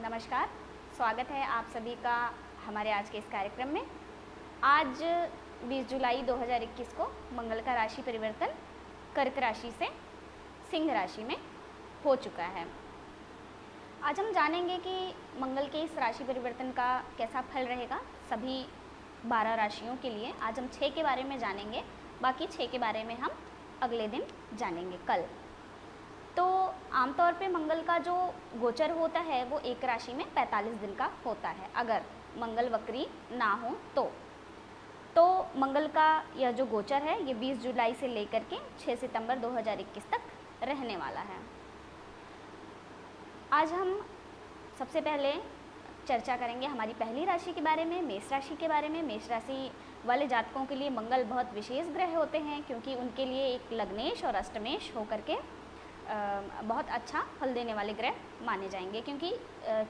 नमस्कार, स्वागत है आप सभी का हमारे आज के इस कार्यक्रम में। आज 20 जुलाई 2021 को मंगल का राशि परिवर्तन कर्क राशि से सिंह राशि में हो चुका है। आज हम जानेंगे कि मंगल के इस राशि परिवर्तन का कैसा फल रहेगा सभी 12 राशियों के लिए। आज हम 6 के बारे में जानेंगे, बाकी 6 के बारे में हम अगले दिन जानेंगे, कल। तो आमतौर पे मंगल का जो गोचर होता है वो एक राशि में 45 दिन का होता है, अगर मंगल वक्री ना हो तो मंगल का यह जो गोचर है ये 20 जुलाई से लेकर के 6 सितंबर 2021 तक रहने वाला है। आज हम सबसे पहले चर्चा करेंगे हमारी पहली राशि के बारे में, मेष राशि के बारे में। मेष राशि वाले जातकों के लिए मंगल बहुत विशेष ग्रह होते हैं, क्योंकि उनके लिए एक लग्नेश और अष्टमेश होकर के बहुत अच्छा फल देने वाले ग्रह माने जाएंगे, क्योंकि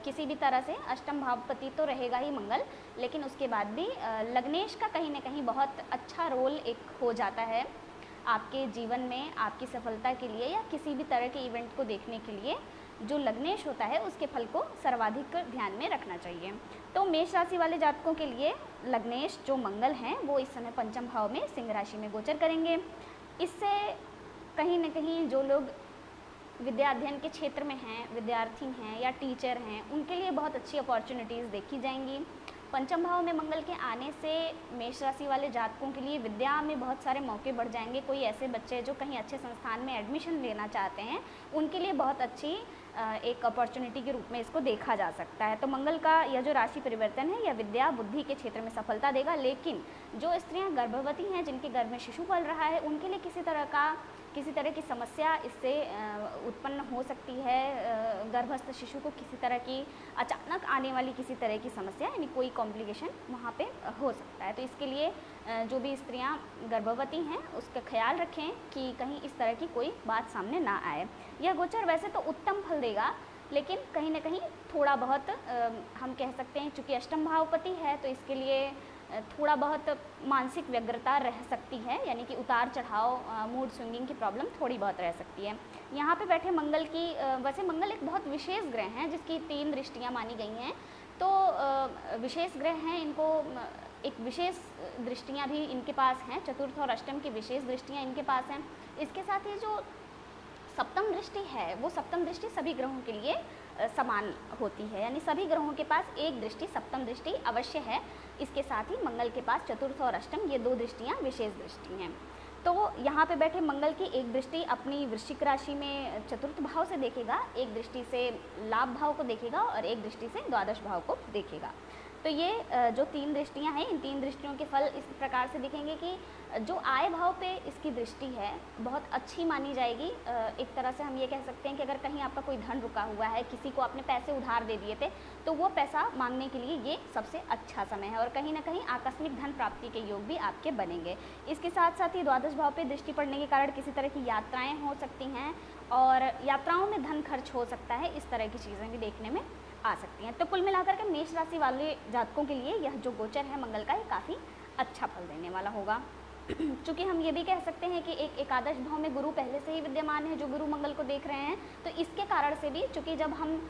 किसी भी तरह से अष्टम भावपति तो रहेगा ही मंगल, लेकिन उसके बाद भी लग्नेश का कहीं ना कहीं बहुत अच्छा रोल एक हो जाता है आपके जीवन में, आपकी सफलता के लिए या किसी भी तरह के इवेंट को देखने के लिए। जो लग्नेश होता है उसके फल को सर्वाधिक ध्यान में रखना चाहिए। तो मेष राशि वाले जातकों के लिए लग्नेश जो मंगल हैं वो इस समय पंचम भाव में सिंह राशि में गोचर करेंगे। इससे कहीं ना कहीं जो लोग विद्या अध्ययन के क्षेत्र में हैं, विद्यार्थी हैं या टीचर हैं, उनके लिए बहुत अच्छी अपॉर्चुनिटीज़ देखी जाएंगी। पंचम भाव में मंगल के आने से मेष राशि वाले जातकों के लिए विद्या में बहुत सारे मौके बढ़ जाएंगे। कोई ऐसे बच्चे जो कहीं अच्छे संस्थान में एडमिशन लेना चाहते हैं, उनके लिए बहुत अच्छी एक अपॉर्चुनिटी के रूप में इसको देखा जा सकता है। तो मंगल का यह जो राशि परिवर्तन है यह विद्या बुद्धि के क्षेत्र में सफलता देगा, लेकिन जो स्त्रियां गर्भवती हैं, जिनके गर्भ में शिशु पल रहा है, उनके लिए किसी तरह की समस्या इससे उत्पन्न हो सकती है। गर्भस्थ शिशु को किसी तरह की अचानक आने वाली किसी तरह की समस्या यानी कोई कॉम्प्लिकेशन वहाँ पे हो सकता है। तो इसके लिए जो भी स्त्रियां गर्भवती हैं उसका ख्याल रखें कि कहीं इस तरह की कोई बात सामने ना आए। यह गोचर वैसे तो उत्तम फल देगा, लेकिन कहीं ना कहीं थोड़ा बहुत हम कह सकते हैं, चूँकि अष्टम भावपति है तो इसके लिए थोड़ा बहुत मानसिक व्यग्रता रह सकती है, यानी कि उतार चढ़ाव, मूड स्विंगिंग की प्रॉब्लम थोड़ी बहुत रह सकती है। यहाँ पे बैठे मंगल की वैसे मंगल एक बहुत विशेष ग्रह हैं जिसकी 3 दृष्टियाँ मानी गई हैं। तो विशेष ग्रह हैं, इनको एक विशेष दृष्टियाँ भी इनके पास हैं, चतुर्थ और अष्टम की विशेष दृष्टियाँ इनके पास हैं। इसके साथ ही जो सप्तम दृष्टि है वो सप्तम दृष्टि सभी ग्रहों के लिए समान होती है, यानी सभी ग्रहों के पास एक दृष्टि सप्तम दृष्टि अवश्य है। इसके साथ ही मंगल के पास चतुर्थ और अष्टम ये 2 दृष्टियाँ विशेष दृष्टि हैं। तो यहाँ पे बैठे मंगल की एक दृष्टि अपनी वृश्चिक राशि में चतुर्थ भाव से देखेगा, एक दृष्टि से लाभ भाव को देखेगा और एक दृष्टि से द्वादश भाव को देखेगा। तो ये जो 3 दृष्टियाँ हैं, इन 3 दृष्टियों के फल इस प्रकार से दिखेंगे कि जो आय भाव पे इसकी दृष्टि है बहुत अच्छी मानी जाएगी। एक तरह से हम ये कह सकते हैं कि अगर कहीं आपका कोई धन रुका हुआ है, किसी को आपने पैसे उधार दे दिए थे, तो वो पैसा मांगने के लिए ये सबसे अच्छा समय है और कहीं ना कहीं आकस्मिक धन प्राप्ति के योग भी आपके बनेंगे। इसके साथ साथ ही द्वादश भाव पे दृष्टि पड़ने के कारण किसी तरह की यात्राएँ हो सकती हैं और यात्राओं में धन खर्च हो सकता है, इस तरह की चीज़ें भी देखने में आ सकती हैं। तो कुल मिलाकर के मेष राशि वाले जातकों के लिए यह जो गोचर है मंगल का, ये काफ़ी अच्छा फल देने वाला होगा। चूँकि हम ये भी कह सकते हैं कि एक एकादश भाव में गुरु पहले से ही विद्यमान है जो गुरु मंगल को देख रहे हैं, तो इसके कारण से भी, चूँकि जब हम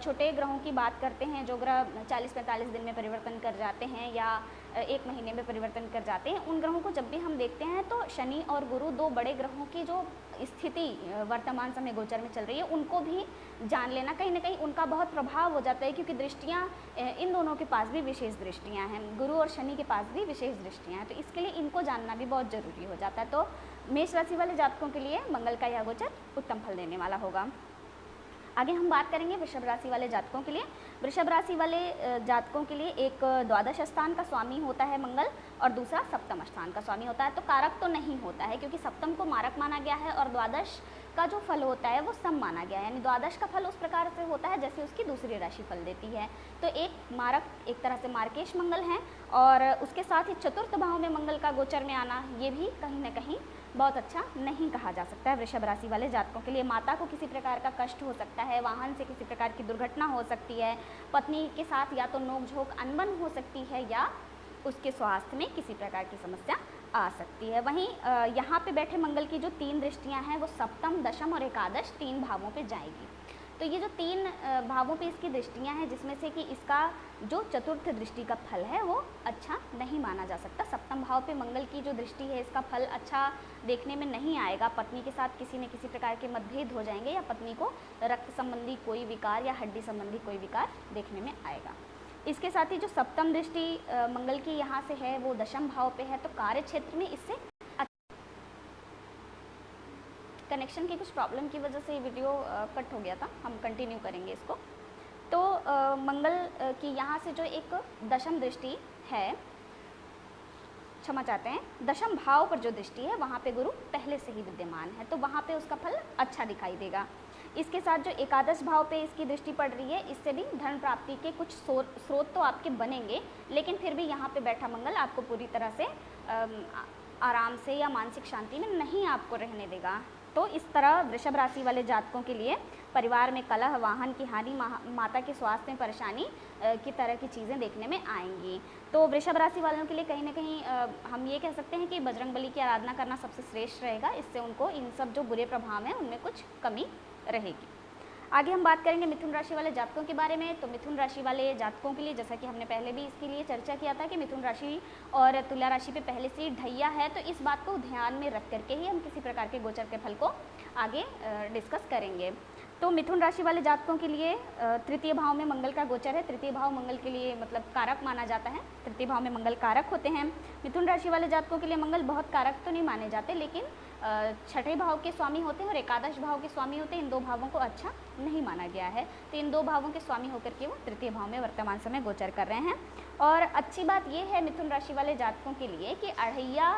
छोटे ग्रहों की बात करते हैं जो ग्रह 40-45 दिन में परिवर्तन कर जाते हैं या 1 महीने में परिवर्तन कर जाते हैं, उन ग्रहों को जब भी हम देखते हैं तो शनि और गुरु 2 बड़े ग्रहों की जो स्थिति वर्तमान समय गोचर में चल रही है उनको भी जान लेना, कहीं ना कहीं उनका बहुत प्रभाव हो जाता है, क्योंकि दृष्टियाँ इन दोनों के पास भी विशेष दृष्टियाँ हैं, गुरु और शनि के पास भी विशेष दृष्टियाँ हैं, तो इसके लिए इनको जानना भी बहुत ज़रूरी हो जाता है। तो मेष राशि वाले जातकों के लिए मंगल का यह गोचर उत्तम फल देने वाला होगा। आगे हम बात करेंगे वृषभ राशि वाले जातकों के लिए। वृषभ राशि वाले जातकों के लिए एक द्वादश स्थान का स्वामी होता है मंगल और दूसरा सप्तम स्थान का स्वामी होता है। तो कारक तो नहीं होता है, क्योंकि सप्तम को मारक माना गया है और द्वादश का जो फल होता है वो सम माना गया है, यानी द्वादश का फल उस प्रकार से होता है जैसे उसकी दूसरी राशि फल देती है। तो एक मारक एक तरह से मार्केश मंगल हैं और उसके साथ ही चतुर्थ भाव में मंगल का गोचर में आना ये भी कहीं ना कहीं बहुत अच्छा नहीं कहा जा सकता है वृषभ राशि वाले जातकों के लिए। माता को किसी प्रकार का कष्ट हो सकता है, वाहन से किसी प्रकार की दुर्घटना हो सकती है, पत्नी के साथ या तो नोकझोंक अनबन हो सकती है या उसके स्वास्थ्य में किसी प्रकार की समस्या आ सकती है। वहीं यहाँ पे बैठे मंगल की जो 3 दृष्टियाँ हैं वो सप्तम, दशम और एकादश 3 भावों पे जाएगी। तो ये जो 3 भावों पे इसकी दृष्टियाँ हैं, जिसमें से कि इसका जो चतुर्थ दृष्टि का फल है वो अच्छा नहीं माना जा सकता। सप्तम भाव पे मंगल की जो दृष्टि है, इसका फल अच्छा देखने में नहीं आएगा। पत्नी के साथ किसी न किसी प्रकार के मतभेद हो जाएंगे, या पत्नी को रक्त संबंधी कोई विकार या हड्डी संबंधी कोई विकार देखने में आएगा। इसके साथ ही जो सप्तम दृष्टि मंगल की यहाँ से है वो दशम भाव पे है, तो कार्य क्षेत्र में इससे कनेक्शन की कुछ प्रॉब्लम की वजह से ये वीडियो कट हो गया था, हम कंटिन्यू करेंगे इसको। तो मंगल की यहाँ से जो एक दशम दृष्टि है, क्षमा चाहते हैं, दशम भाव पर जो दृष्टि है वहाँ पे गुरु पहले से ही विद्यमान है, तो वहाँ पे उसका फल अच्छा दिखाई देगा। इसके साथ जो एकादश भाव पे इसकी दृष्टि पड़ रही है, इससे भी धन प्राप्ति के कुछ स्रोत तो आपके बनेंगे, लेकिन फिर भी यहाँ पे बैठा मंगल आपको पूरी तरह से आराम से या मानसिक शांति में नहीं आपको रहने देगा। तो इस तरह वृषभ राशि वाले जातकों के लिए परिवार में कलह, वाहन की हानि, माता के स्वास्थ्य में परेशानी की तरह की चीज़ें देखने में आएंगी। तो वृषभ राशि वालों के लिए कहीं ना कहीं हम ये कह सकते हैं कि बजरंगबली की आराधना करना सबसे श्रेष्ठ रहेगा। इससे उनको इन सब जो बुरे प्रभाव हैं उनमें कुछ कमी रहेगी। आगे हम बात करेंगे मिथुन राशि वाले जातकों के बारे में। तो मिथुन राशि वाले जातकों के लिए, जैसा कि हमने पहले भी इसके लिए चर्चा किया था कि मिथुन राशि और तुला राशि पे पहले से ढैया है, तो इस बात को ध्यान में रख करके ही हम किसी प्रकार के गोचर के फल को आगे डिस्कस करेंगे। तो मिथुन राशि वाले जातकों के लिए तृतीय भाव में मंगल का गोचर है। तृतीय भाव मंगल के लिए मतलब कारक माना जाता है, तृतीय भाव में मंगल कारक होते हैं। मिथुन राशि वाले जातकों के लिए मंगल बहुत कारक तो नहीं माने जाते, लेकिन छठे भाव के स्वामी होते हैं और एकादश भाव के स्वामी होते हैं। इन दो भावों को अच्छा नहीं माना गया है, तो इन दो भावों के स्वामी होकर के वो तृतीय भाव में वर्तमान समय गोचर कर रहे हैं। और अच्छी बात ये है मिथुन राशि वाले जातकों के लिए कि अढ़ैया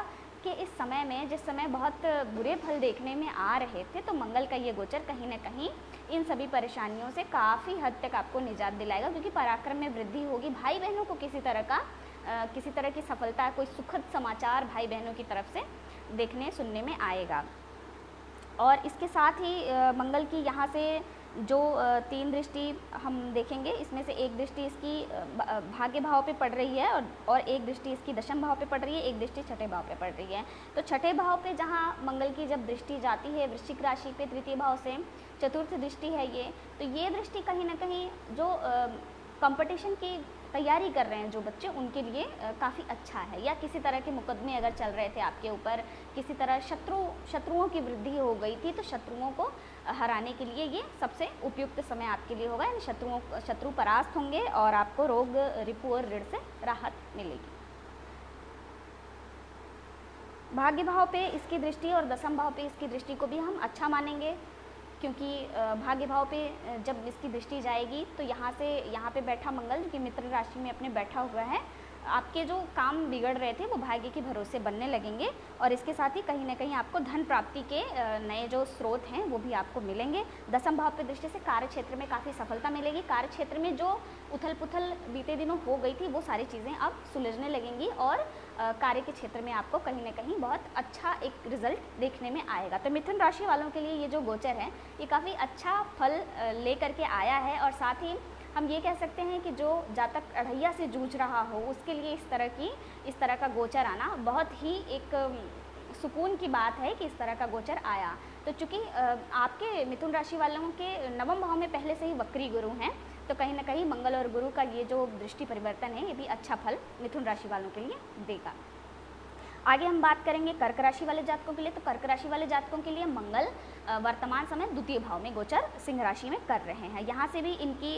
के इस समय में, जिस समय बहुत बुरे फल देखने में आ रहे थे, तो मंगल का ये गोचर कहीं ना कहीं इन सभी परेशानियों से काफ़ी हद तक आपको निजात दिलाएगा, क्योंकि पराक्रम में वृद्धि होगी। भाई बहनों को किसी तरह की सफलता, कोई सुखद समाचार भाई बहनों की तरफ से देखने सुनने में आएगा। और इसके साथ ही मंगल की यहाँ से जो 3 दृष्टि हम देखेंगे, इसमें से एक दृष्टि इसकी भाग्य भाव पे पड़ रही है और एक दृष्टि इसकी दशम भाव पे पड़ रही है, एक दृष्टि छठे भाव पे पड़ रही है। तो छठे भाव पे जहाँ मंगल की जब दृष्टि जाती है वृश्चिक राशि पे, तृतीय भाव से चतुर्थ दृष्टि है ये, तो ये दृष्टि कहीं ना कहीं जो कंपटीशन की तैयारी कर रहे हैं जो बच्चे, उनके लिए काफ़ी अच्छा है। या किसी तरह के मुकदमे अगर चल रहे थे आपके ऊपर, किसी तरह शत्रुओं की वृद्धि हो गई थी, तो शत्रुओं को हराने के लिए ये सबसे उपयुक्त समय आपके लिए होगा। यानी शत्रु परास्त होंगे और आपको रोग, रिपु और ऋण से राहत मिलेगी। भाग्य भाव पे इसकी दृष्टि और दशम भाव पे इसकी दृष्टि को भी हम अच्छा मानेंगे, क्योंकि भाग्य भाव पे जब इसकी दृष्टि जाएगी तो यहाँ पे बैठा मंगल, जो कि मित्र राशि में अपने बैठा हुआ है, आपके जो काम बिगड़ रहे थे वो भाग्य के भरोसे बनने लगेंगे। और इसके साथ ही कहीं ना कहीं आपको धन प्राप्ति के नए जो स्रोत हैं वो भी आपको मिलेंगे। दशम भाव की दृष्टि से कार्य क्षेत्र में काफ़ी सफलता मिलेगी। कार्य क्षेत्र में जो उथल पुथल बीते दिनों हो गई थी वो सारी चीज़ें अब सुलझने लगेंगी और कार्य के क्षेत्र में आपको कहीं ना कहीं बहुत अच्छा एक रिजल्ट देखने में आएगा। तो मिथुन राशि वालों के लिए ये जो गोचर है ये काफ़ी अच्छा फल लेकर के आया है। और साथ ही हम ये कह सकते हैं कि जो जातक अढ़ैया से जूझ रहा हो उसके लिए इस तरह का गोचर आना बहुत ही एक सुकून की बात है कि इस तरह का गोचर आया। तो चूँकि आपके मिथुन राशि वालों के नवम भाव में पहले से ही वक्री गुरु हैं, तो कहीं ना कहीं मंगल और गुरु का ये जो दृष्टि परिवर्तन है ये भी अच्छा फल मिथुन राशि वालों के लिए देगा। आगे हम बात करेंगे कर्क राशि वाले जातकों के लिए। तो कर्क राशि वाले जातकों के लिए मंगल वर्तमान समय द्वितीय भाव में गोचर सिंह राशि में कर रहे हैं। यहाँ से भी इनकी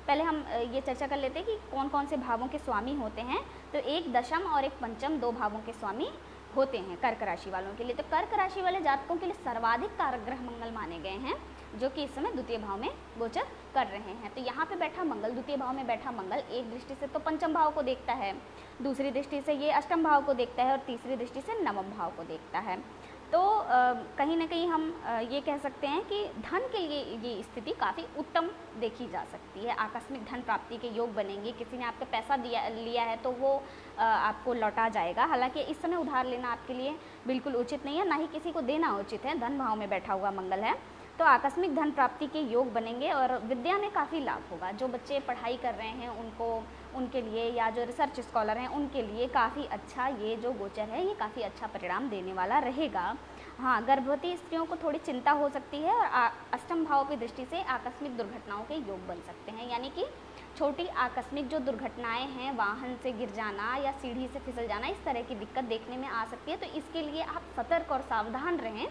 पहले हम ये चर्चा कर लेते हैं कि कौन कौन से भावों के स्वामी होते हैं। तो एक दशम और एक पंचम, 2 भावों के स्वामी होते हैं कर्क राशि वालों के लिए। तो कर्क राशि वाले जातकों के लिए सर्वाधिक कारक ग्रह मंगल माने गए हैं, जो कि इस समय द्वितीय भाव में गोचर कर रहे हैं। तो यहाँ पे बैठा मंगल, द्वितीय भाव में बैठा मंगल एक दृष्टि से तो पंचम भाव को देखता है, दूसरी दृष्टि से ये अष्टम भाव को देखता है और तीसरी दृष्टि से नवम भाव को देखता है। तो कहीं ना कहीं हम ये कह सकते हैं कि धन के लिए ये स्थिति काफ़ी उत्तम देखी जा सकती है। आकस्मिक धन प्राप्ति के योग बनेंगे। किसी ने आपका पैसा लिया है तो वो आपको लौटा जाएगा। हालांकि इस समय उधार लेना आपके लिए बिल्कुल उचित नहीं है, ना ही किसी को देना उचित है। धन भाव में बैठा हुआ मंगल है, तो आकस्मिक धन प्राप्ति के योग बनेंगे और विद्या में काफ़ी लाभ होगा। जो बच्चे पढ़ाई कर रहे हैं उनके लिए, या जो रिसर्च स्कॉलर हैं उनके लिए काफ़ी अच्छा ये जो गोचर है ये काफ़ी अच्छा परिणाम देने वाला रहेगा। हाँ, गर्भवती स्त्रियों को थोड़ी चिंता हो सकती है और अष्टम भाव की दृष्टि से आकस्मिक दुर्घटनाओं के योग बन सकते हैं, यानी कि छोटी आकस्मिक जो दुर्घटनाएं हैं, वाहन से गिर जाना या सीढ़ी से फिसल जाना, इस तरह की दिक्कत देखने में आ सकती है। तो इसके लिए आप सतर्क और सावधान रहें,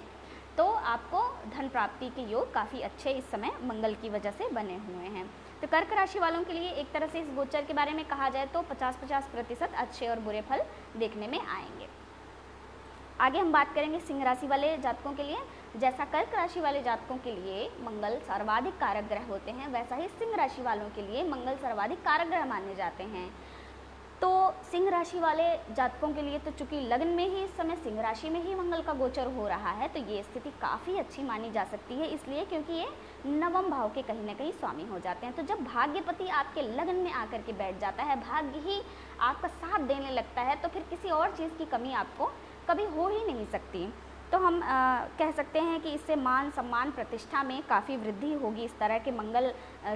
तो आपको धन प्राप्ति के योग काफ़ी अच्छे इस समय मंगल की वजह से बने हुए हैं। तो कर्क राशि वालों के लिए एक तरह से इस गोचर के बारे में कहा जाए तो 50-50% अच्छे और बुरे फल देखने में आएंगे। आगे हम बात करेंगे सिंह राशि वाले जातकों के लिए। जैसा कर्क राशि वाले जातकों के लिए मंगल सर्वाधिक कारक ग्रह होते हैं, वैसा ही सिंह राशि वालों के लिए मंगल सर्वाधिक कारक ग्रह माने जाते हैं। तो सिंह राशि वाले जातकों के लिए तो चूंकि लग्न में ही इस समय सिंह राशि में ही मंगल का गोचर हो रहा है, तो ये स्थिति काफ़ी अच्छी मानी जा सकती है, इसलिए क्योंकि ये नवम भाव के कहीं ना कहीं स्वामी हो जाते हैं। तो जब भाग्यपति आपके लग्न में आकर के बैठ जाता है, भाग्य ही आपका साथ देने लगता है, तो फिर किसी और चीज़ की कमी आपको कभी हो ही नहीं सकती। तो हम कह सकते हैं कि इससे मान सम्मान प्रतिष्ठा में काफ़ी वृद्धि होगी। इस तरह के मंगल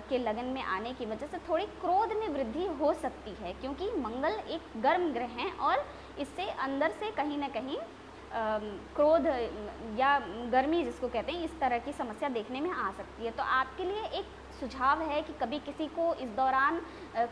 के लगन में आने की वजह से थोड़ी क्रोध में वृद्धि हो सकती है, क्योंकि मंगल एक गर्म ग्रह है और इससे अंदर से कहीं ना कहीं क्रोध या गर्मी जिसको कहते हैं, इस तरह की समस्या देखने में आ सकती है। तो आपके लिए एक सुझाव है कि कभी किसी को इस दौरान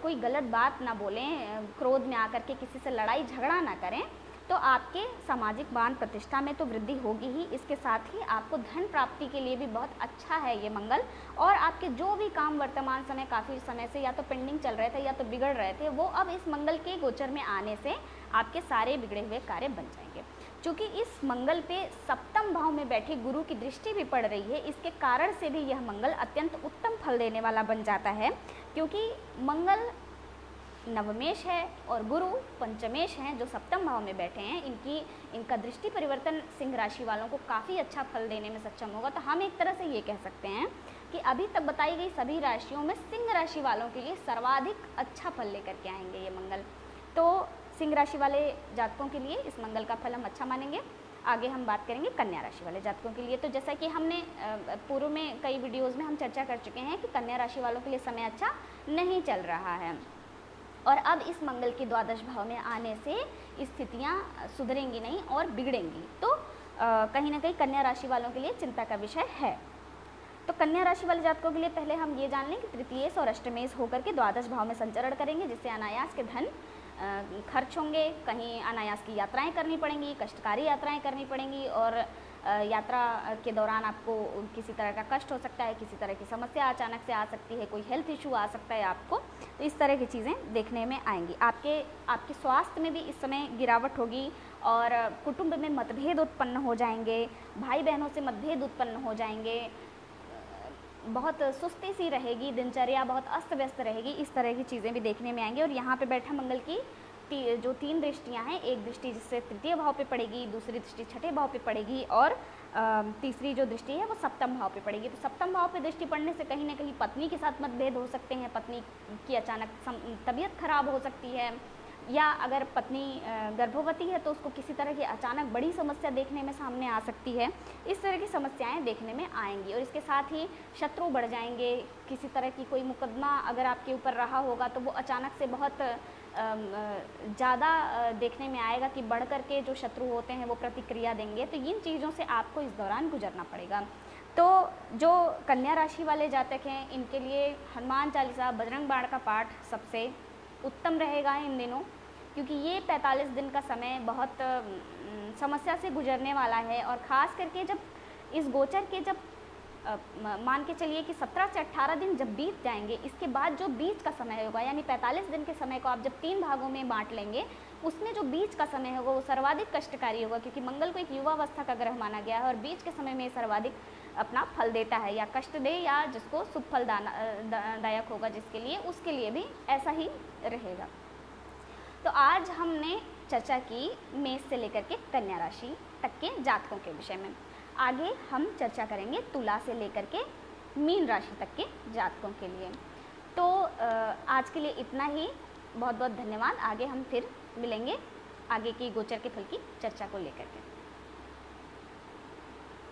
कोई गलत बात ना बोलें, क्रोध में आकर के किसी से लड़ाई झगड़ा ना करें, तो आपके सामाजिक मान प्रतिष्ठा में तो वृद्धि होगी ही, इसके साथ ही आपको धन प्राप्ति के लिए भी बहुत अच्छा है ये मंगल। और आपके जो भी काम वर्तमान समय काफ़ी समय से या तो पेंडिंग चल रहे थे या तो बिगड़ रहे थे, वो अब इस मंगल के गोचर में आने से आपके सारे बिगड़े हुए कार्य बन जाएंगे। चूँकि इस मंगल पे सप्तम भाव में बैठी गुरु की दृष्टि भी पड़ रही है, इसके कारण से भी यह मंगल अत्यंत उत्तम फल देने वाला बन जाता है, क्योंकि मंगल नवमेश है और गुरु पंचमेश हैं जो सप्तम भाव में बैठे हैं। इनका दृष्टि परिवर्तन सिंह राशि वालों को काफ़ी अच्छा फल देने में सक्षम होगा। तो हम एक तरह से ये कह सकते हैं कि अभी तक बताई गई सभी राशियों में सिंह राशि वालों के लिए सर्वाधिक अच्छा फल लेकर के आएंगे ये मंगल। तो सिंह राशि वाले जातकों के लिए इस मंगल का फल हम अच्छा मानेंगे। आगे हम बात करेंगे कन्या राशि वाले जातकों के लिए। तो जैसा कि हमने पूर्व में कई वीडियोज़ में हम चर्चा कर चुके हैं कि कन्या राशि वालों के लिए समय अच्छा नहीं चल रहा है, और अब इस मंगल के द्वादश भाव में आने से स्थितियां सुधरेंगी नहीं और बिगड़ेंगी। तो कहीं ना कहीं कन्या राशि वालों के लिए चिंता का विषय है। तो कन्या राशि वाले जातकों के लिए पहले हम ये जान लें कि तृतीयेश और अष्टमेश होकर के द्वादश भाव में संचरण करेंगे, जिससे अनायास के धन खर्च होंगे, कहीं अनायास की यात्राएं करनी पड़ेंगी, कष्टकारी यात्राएं करनी पड़ेंगी, और यात्रा के दौरान आपको किसी तरह का कष्ट हो सकता है, किसी तरह की समस्या अचानक से आ सकती है, कोई हेल्थ इशू आ सकता है आपको। तो इस तरह की चीज़ें देखने में आएंगी। आपके स्वास्थ्य में भी इस समय गिरावट होगी और कुटुंब में मतभेद उत्पन्न हो जाएंगे, भाई बहनों से मतभेद उत्पन्न हो जाएंगे, बहुत सुस्ती सी रहेगी, दिनचर्या बहुत अस्त व्यस्त रहेगी, इस तरह की चीज़ें भी देखने में आएंगी। और यहाँ पे बैठा मंगल की जो 3 दृष्टियाँ हैं, एक दृष्टि जिससे तृतीय भाव पे पड़ेगी, दूसरी दृष्टि छठे भाव पे पड़ेगी, और तीसरी जो दृष्टि है वो सप्तम भाव पे पड़ेगी। तो सप्तम भाव पे दृष्टि पड़ने से कहीं ना कहीं पत्नी के साथ मतभेद हो सकते हैं, पत्नी की अचानक तबीयत खराब हो सकती है, या अगर पत्नी गर्भवती है तो उसको किसी तरह की अचानक बड़ी समस्या देखने में सामने आ सकती है। इस तरह की समस्याएं देखने में आएंगी। और इसके साथ ही शत्रु बढ़ जाएंगे, किसी तरह की कोई मुकदमा अगर आपके ऊपर रहा होगा तो वो अचानक से बहुत ज़्यादा देखने में आएगा कि बढ़ कर के जो शत्रु होते हैं वो प्रतिक्रिया देंगे। तो इन चीज़ों से आपको इस दौरान गुजरना पड़ेगा। तो जो कन्या राशि वाले जातक हैं, इनके लिए हनुमान चालीसा, बजरंग बाण का पाठ सबसे उत्तम रहेगा इन दिनों, क्योंकि ये 45 दिन का समय बहुत समस्या से गुजरने वाला है। और ख़ास करके जब इस गोचर के जब मान के चलिए कि 17 से 18 दिन जब बीत जाएंगे, इसके बाद जो बीच का समय होगा, यानी 45 दिन के समय को आप जब 3 भागों में बांट लेंगे, उसमें जो बीच का समय होगा वो सर्वाधिक कष्टकारी होगा, क्योंकि मंगल को एक युवावस्था का ग्रह माना गया है और बीच के समय में सर्वाधिक अपना फल देता है, या कष्ट दे या जिसको शुभ फल दायक होगा जिसके लिए, उसके लिए भी ऐसा ही रहेगा। तो आज हमने चर्चा की मेष से लेकर के कन्या राशि तक के जातकों के विषय में। आगे हम चर्चा करेंगे तुला से लेकर के मीन राशि तक के जातकों के लिए। तो आज के लिए इतना ही। बहुत बहुत धन्यवाद। आगे हम फिर मिलेंगे आगे की गोचर के फल की चर्चा को लेकर के।